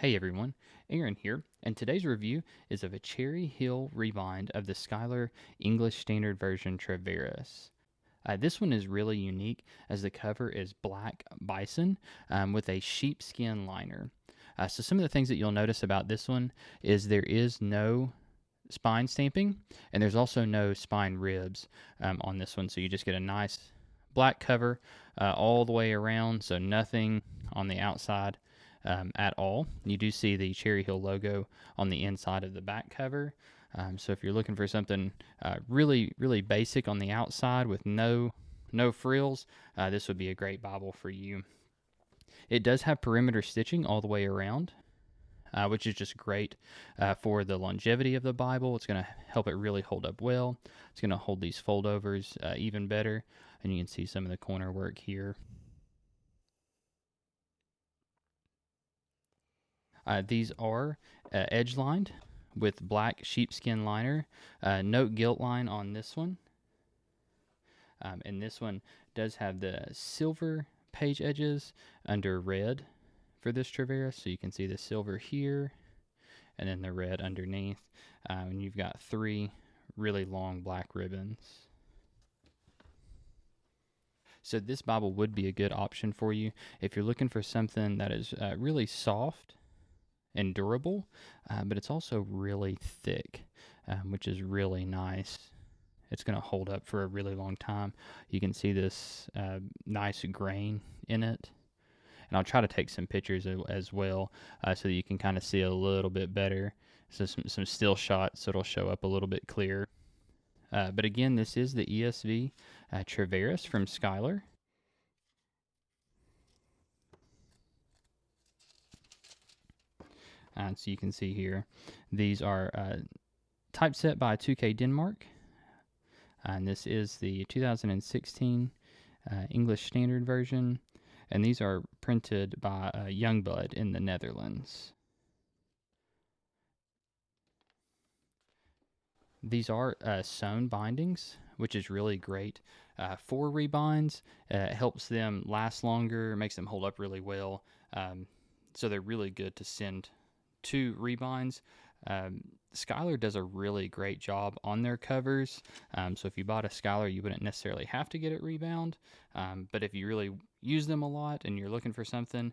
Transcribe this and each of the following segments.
Hey everyone, Aaron here, and today's review is of a Cherry Hill rebind of the Schuyler English Standard Version Treveris. This one is really unique as the cover is black bison with a sheepskin liner. So some of the things that you'll notice about this one is there is no spine stamping, and there's also no spine ribs on this one, so you just get a nice black cover all the way around, so nothing on the outside at all. You do see the Cherry Hill logo on the inside of the back cover. So if you're looking for something really basic on the outside with no frills, this would be a great Bible for you. It does have perimeter stitching all the way around, which is just great for the longevity of the Bible. It's going to help it really hold up well. It's going to hold these foldovers even better, and you can see some of the corner work here. These are edge lined with black sheepskin liner. Note gilt line on this one. And this one does have the silver page edges under red for this Treveris. So you can see the silver here and then the red underneath. And you've got 3 really long black ribbons. So this Bible would be a good option for you if you're looking for something that is really soft and durable, but it's also really thick, which is really nice. It's going to hold up for a really long time. You can see this nice grain in it. And I'll try to take some pictures as well so that you can kind of see a little bit better. So some still shots so it'll show up a little bit clearer. But again, this is the ESV Treveris from Schuyler. So you can see here, these are typeset by 2K Denmark. And this is the 2016 English Standard Version. And these are printed by Youngblood in the Netherlands. These are sewn bindings, which is really great for rebinds. It helps them last longer, makes them hold up really well. So they're really good to send to rebinds. Schuyler does a really great job on their covers. So if you bought a Schuyler, you wouldn't necessarily have to get it rebound. But if you really use them a lot and you're looking for something,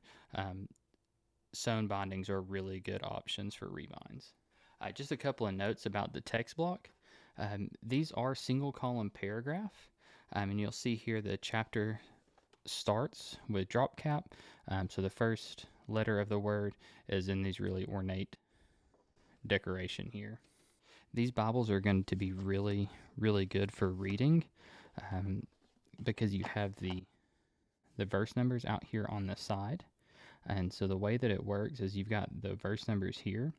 sewn bindings are really good options for rebinds. Just a couple of notes about the text block. These are single column paragraph. And you'll see here the chapter starts with drop cap. So the first letter of the word is in these really ornate decoration here. These Bibles are going to be really good for reading because you have the verse numbers out here on the side. And so the way that it works is you've got the verse numbers here,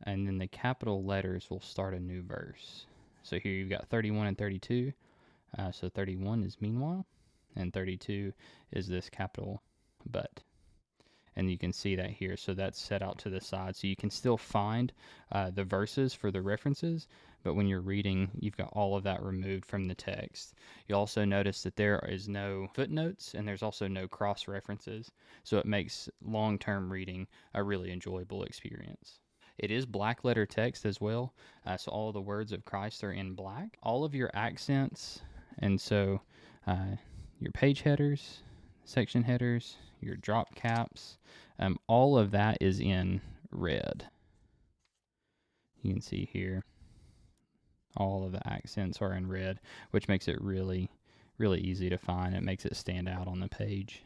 and then the capital letters will start a new verse. So here you've got 31 and 32. So 31 is meanwhile, and 32 is this capital but. And you can see that here. So that's set out to the side. So you can still find the verses for the references, but when you're reading, you've got all of that removed from the text. You'll also notice that there is no footnotes and there's also no cross references. So it makes long-term reading a really enjoyable experience. It is black letter text as well. So all of the words of Christ are in black. All of your accents, and so your page headers, section headers, your drop caps, all of that is in red. You can see here all of the accents are in red, which makes it really easy to find. It makes it stand out on the page.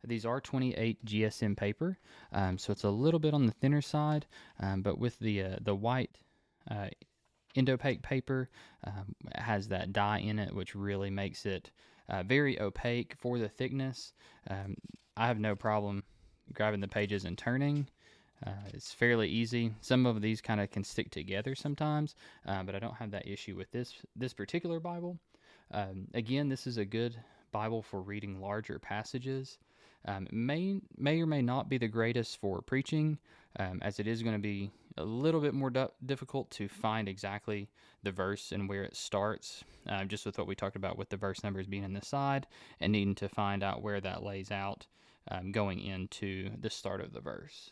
These are 28 GSM paper, so it's a little bit on the thinner side, but with the white endopaque paper, it has that dye in it, which really makes it very opaque for the thickness. I have no problem grabbing the pages and turning. It's fairly easy. Some of these kind of can stick together sometimes, but I don't have that issue with this particular Bible. Again, this is a good Bible for reading larger passages. May or may not be the greatest for preaching, as it is going to be a little bit more difficult to find exactly the verse and where it starts, just with what we talked about with the verse numbers being in the side and needing to find out where that lays out going into the start of the verse.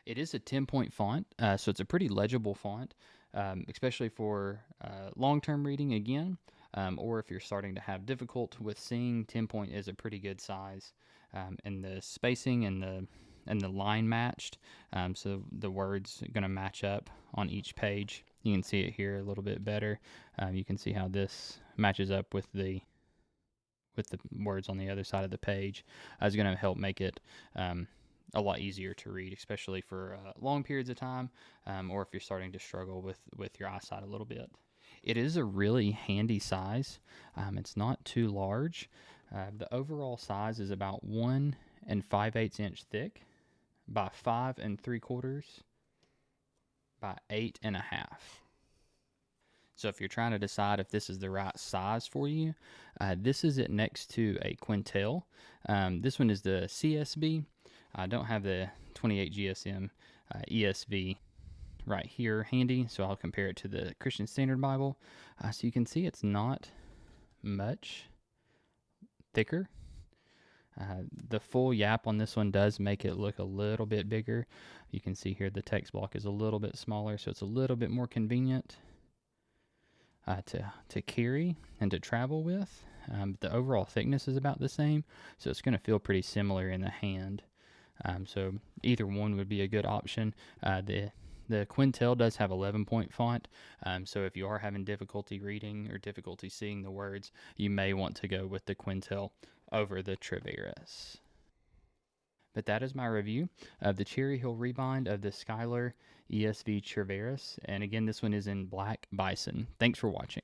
It is a 10-point font, so it's a pretty legible font, especially for long-term reading again, or if you're starting to have difficulty with seeing. 10-point is a pretty good size, and the spacing and the line matched, so the words are going to match up on each page. You can see it here a little bit better. You can see how this matches up with the words on the other side of the page. It's going to help make it a lot easier to read, especially for long periods of time, or if you're starting to struggle with your eyesight a little bit. It is a really handy size. It's not too large. The overall size is about 1 5/8 inch thick by 5 3/4 by 8 1/2. So if you're trying to decide if this is the right size for you, this is it next to a Quintel. This one is the CSB. I don't have the 28 GSM ESV right here handy, so I'll compare it to the Christian Standard Bible. So you can see it's not much thicker. The full yap on this one does make it look a little bit bigger. You can see here the text block is a little bit smaller, so it's a little bit more convenient to carry and to travel with. The overall thickness is about the same, so it's going to feel pretty similar in the hand. So either one would be a good option. The Quintel does have 11-point font, so if you are having difficulty reading or difficulty seeing the words, you may want to go with the Quintel over the Treveris. But that is my review of the Cherry Hill Rebind of the Schuyler ESV Treveris. And again, this one is in Black Bison. Thanks for watching.